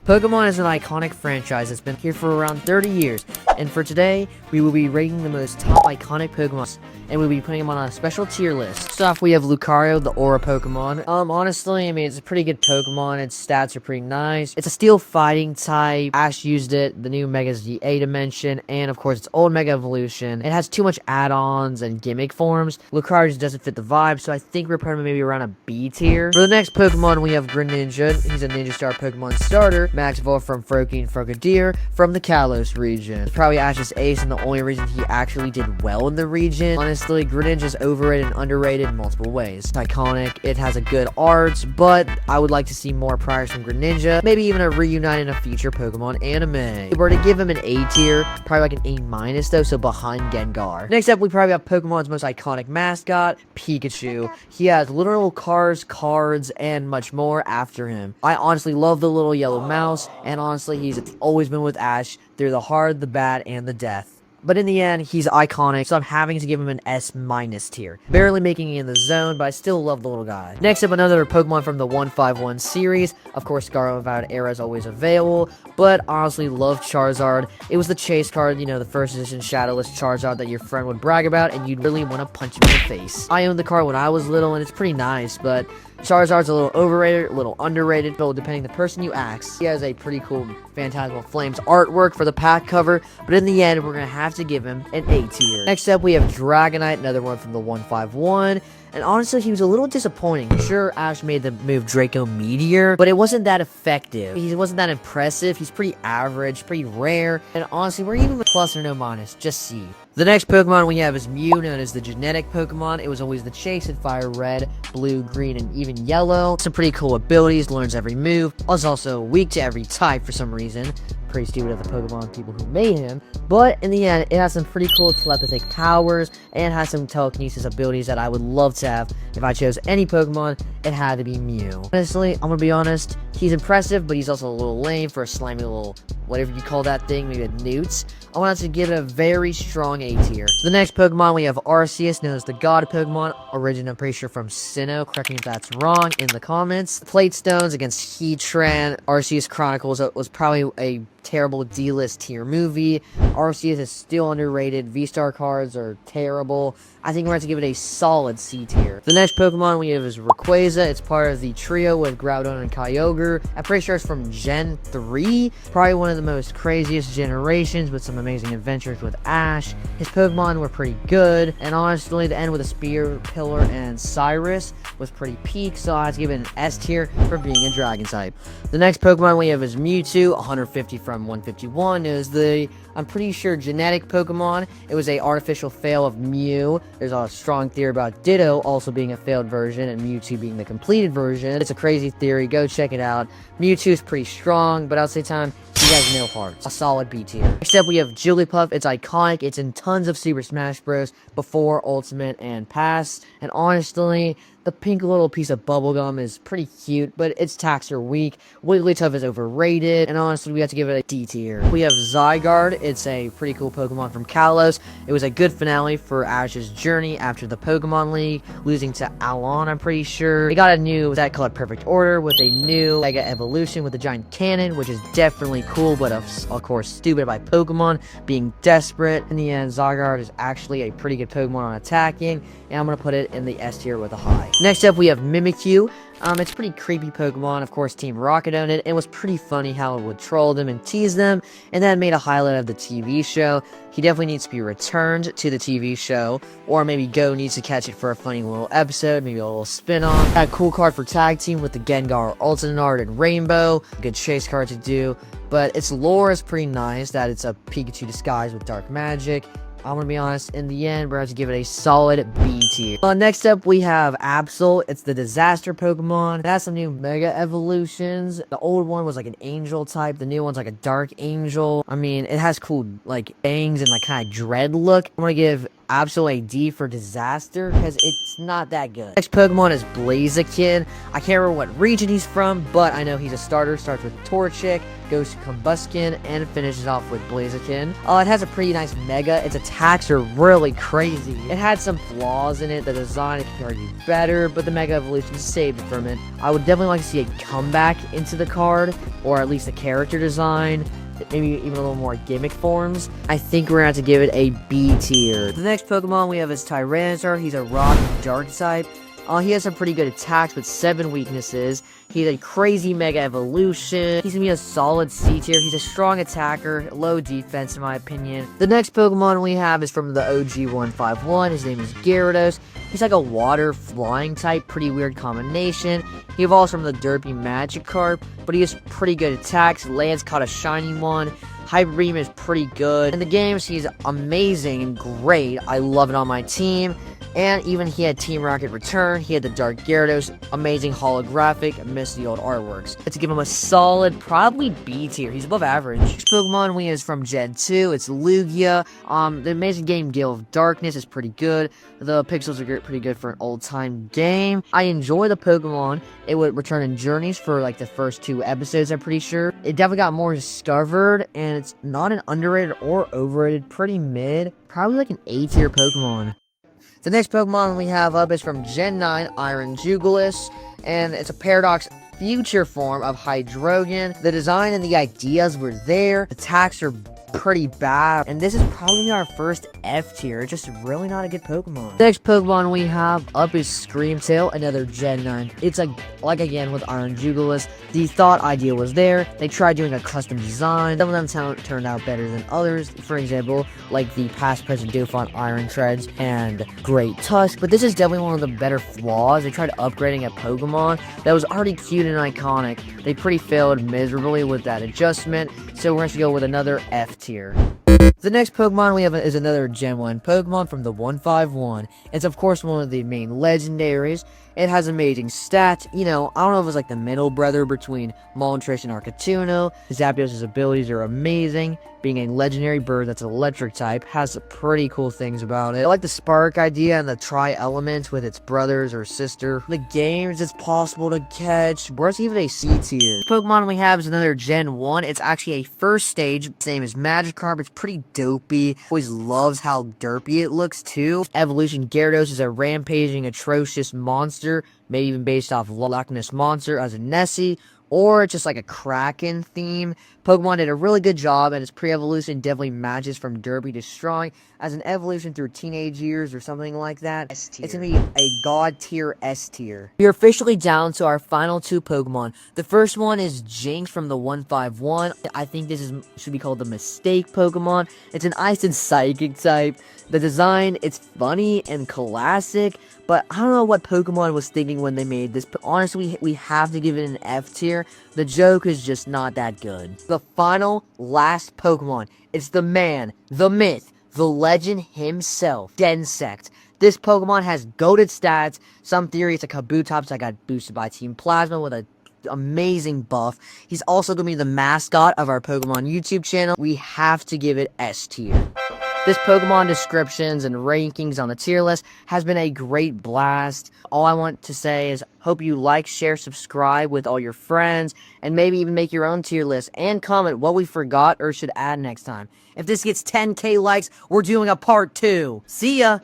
Pokemon is an iconic franchise that's been here for around 30 years, and for today, we will be rating the most top iconic Pokemon, and we'll be putting them on a special tier list. First off, we have Lucario, the Aura Pokemon. Honestly, I mean, it's a pretty good Pokemon. Its stats are pretty nice. It's a steel fighting type. Ash used it, the new Mega's the A Dimension, and of course, its old Mega Evolution. It has too much add-ons and gimmick forms. Lucario just doesn't fit the vibe, so I think we're putting him maybe around a B tier. For the next Pokemon, we have Greninja. He's a Ninja Star Pokemon starter. Max Evolved from Froakie and Frogadier from the Kalos region. It's probably Ash's ace and the only reason he actually did well in the region. Honestly, Greninja is overrated and underrated in multiple ways. It's iconic, it has a good art, but I would like to see more priors from Greninja, maybe even a reunite in a future Pokemon anime. If we were to give him an A tier, probably like an A- though, so behind Gengar. Next up, we probably have Pokemon's most iconic mascot, Pikachu. He has literal cars, cards, and much more after him. I honestly love the little yellow mouse, and honestly, he's always been with Ash through the hard, the bad, and the death. But in the end, he's iconic, so I'm having to give him an S- tier. Barely making it in the zone, but I still love the little guy. Next up, another Pokemon from the 151 series. Of course, Scarlet Violet Era is always available, but honestly, love Charizard. It was the chase card, you know, the first edition Shadowless Charizard that your friend would brag about, and you'd really want to punch him in the face. I owned the card when I was little, and it's pretty nice, but Charizard's a little overrated, a little underrated, but depending on the person you ask. He has a pretty cool Phantasmal Flames artwork for the pack cover, but in the end, we're going to have to give him an A tier. Next up, we have Dragonite, another one from the 151. And honestly, he was a little disappointing. Sure, Ash made the move Draco Meteor, but it wasn't that effective. He wasn't that impressive. He's pretty average, pretty rare. And honestly, we're even with plus or no minus, just C. The next Pokemon we have is Mew, known as the genetic Pokemon. It was always the chase in Fire Red, Blue, Green, and even Yellow. Some pretty cool abilities, learns every move. Was also weak to every type for some reason. Pretty stupid of the Pokemon people who made him. But in the end, it has some pretty cool telepathic powers and has some telekinesis abilities that I would love to have. If I chose any Pokemon, it had to be Mew. Honestly, I'm gonna be honest, he's impressive, but he's also a little lame for a slimy little, whatever you call that thing, maybe a newt. I want to give it a very strong A tier. The next Pokemon, we have Arceus, known as the God Pokemon. Origin, I'm pretty sure, from Sinnoh. Correct me if that's wrong in the comments. Plate Stones against Heatran. Arceus Chronicles was probably a terrible D-list tier movie. Arceus is still underrated. V-Star cards are terrible. I think we're going to give it a solid C tier. The next Pokemon we have is Rayquaza. It's part of the trio with Groudon and Kyogre. I'm pretty sure it's from Gen 3. Probably one of the most craziest generations with some amazing adventures with Ash. His Pokemon were pretty good. And honestly, the end with a Spear, Pillar, and Cyrus was pretty peak. So I have to give it an S tier for being a Dragon type. The next Pokemon we have is Mewtwo. 150 from 151 is the, I'm pretty sure, genetic Pokemon. It was a artificial fail of Mew. There's a strong theory about Ditto also being a failed version and Mewtwo being the completed version. It's a crazy theory. Go check it out. Mewtwo is pretty strong, but I'll say time, he has no hearts. A solid B tier. Next up, we have Jigglypuff. It's iconic. It's in tons of Super Smash Bros. Before, Ultimate, and past. And honestly, the pink little piece of bubblegum is pretty cute, but its attacks are weak. Wigglytuff is overrated, and honestly, we have to give it a D tier. We have Zygarde. It's a pretty cool Pokemon from Kalos. It was a good finale for Ash's journey after the Pokemon League, losing to Alon, I'm pretty sure. They got a new set called Perfect Order with a new Mega Evolution with a giant cannon, which is definitely cool, but of course stupid by Pokemon being desperate. In the end, Zygarde is actually a pretty good Pokemon on attacking, and I'm going to put it in the S tier with a high. Next up, we have Mimikyu. It's a pretty creepy Pokemon. Of course, Team Rocket owned it. It was pretty funny how it would troll them and tease them, and that made a highlight of the TV show. He definitely needs to be returned to the TV show, or maybe Go needs to catch it for a funny little episode, maybe a little spin-off. Got a cool card for Tag Team with the Gengar Ultimate Art and Rainbow. Good chase card to do, but its lore is pretty nice, that it's a Pikachu disguised with dark magic. I'm gonna be honest, in the end, we're going to give it a solid B tier. Next up, we have Absol. It's the disaster Pokemon. It has some new Mega Evolutions. The old one was like an angel type. The new one's like a dark angel. I mean, it has cool, like, bangs and like kind of dread look. I'm gonna give absolutely D for disaster, because it's not that good. Next Pokemon is Blaziken. I can't remember what region he's from, but I know he's a starter. Starts with Torchic, goes to Combuskin, and finishes off with Blaziken. It has a pretty nice Mega. Its attacks are really crazy. It had some flaws in it. The design could argue better, but the Mega Evolution saved it from it. I would definitely like to see a comeback into the card, or at least a character design. Maybe even a little more gimmick forms. I think we're gonna have to give it a B tier. The next Pokemon we have is Tyranitar. He's a rock dark type. He has some pretty good attacks with 7 weaknesses. He's a crazy Mega Evolution. He's gonna be a solid C tier. He's a strong attacker, low defense in my opinion. The next Pokemon we have is from the OG 151. His name is Gyarados. He's like a water flying type, pretty weird combination. He evolves from the derpy Magikarp, but he has pretty good attacks. Lance caught a shiny one. Hyper Beam is pretty good. In the games, he's amazing and great. I love it on my team. And even he had Team Rocket return. He had the Dark Gyarados, amazing holographic. I miss the old artworks. To give him a solid, probably B tier. He's above average. Next Pokemon we is from Gen 2. It's Lugia. The amazing game Gale of Darkness is pretty good. The pixels are pretty good for an old-time game. I enjoy the Pokemon. It would return in Journeys for like the first 2 episodes, I'm pretty sure. It definitely got more discovered, and it's not an underrated or overrated, pretty mid. Probably like an A tier Pokemon. The next Pokemon we have up is from Gen 9, Iron Jugulis, and it's a Paradox future form of Hydrogen. The design and the ideas were there. Attacks are pretty bad, and this is probably our first F tier. Just really not a good Pokemon. The next Pokemon we have up is Screamtail, another Gen 9. It's like again with Iron Jugulis, the thought idea was there. They tried doing a custom design. Some of them turned out better than others. For example, like the past present Dauphin Iron Treads and Great Tusk. But this is definitely one of the better flaws. They tried upgrading a Pokemon that was already cute and iconic. They pretty failed miserably with that adjustment. So we're going to go with another F tier. The next Pokemon we have is another Gen 1 Pokemon from the 151. It's of course one of the main legendaries. It has amazing stats. You know, I don't know if it's like the middle brother between Moltres and Arcantuno. Zapdos' abilities are amazing. Being a legendary bird that's an electric type has pretty cool things about it. I like the spark idea and the tri-element with its brothers or sister. The games it's possible to catch. Where's even a C tier? The Pokemon we have is another Gen 1. It's actually a first stage. Same as Magikarp. It's pretty dopey. Always loves how derpy it looks too. Evolution Gyarados is a rampaging, atrocious monster. Maybe even based off Loch Ness Monster as a Nessie. Or just like a Kraken theme. Pokemon did a really good job, and its pre-evolution definitely matches from derpy to strong. As an evolution through teenage years or something like that, it's gonna be a God tier S tier. We are officially down to our final 2 Pokemon. The first one is Jinx from the 151. I think this should be called the Mistake Pokemon. It's an Ice and Psychic type. The design, it's funny and classic, but I don't know what Pokemon was thinking when they made this. But honestly, we have to give it an F tier. The joke is just not that good. The final, last Pokemon. It's the man, the myth, the legend himself, Densect. This Pokemon has goated stats. Some theory it's a Kabutops that got boosted by Team Plasma with a amazing buff. He's also going to be the mascot of our Pokemon YouTube channel. We have to give it S tier. This Pokemon descriptions and rankings on the tier list has been a great blast. All I want to say is hope you like, share, subscribe with all your friends, and maybe even make your own tier list and comment what we forgot or should add next time. If this gets 10K likes, we're doing a part 2. See ya!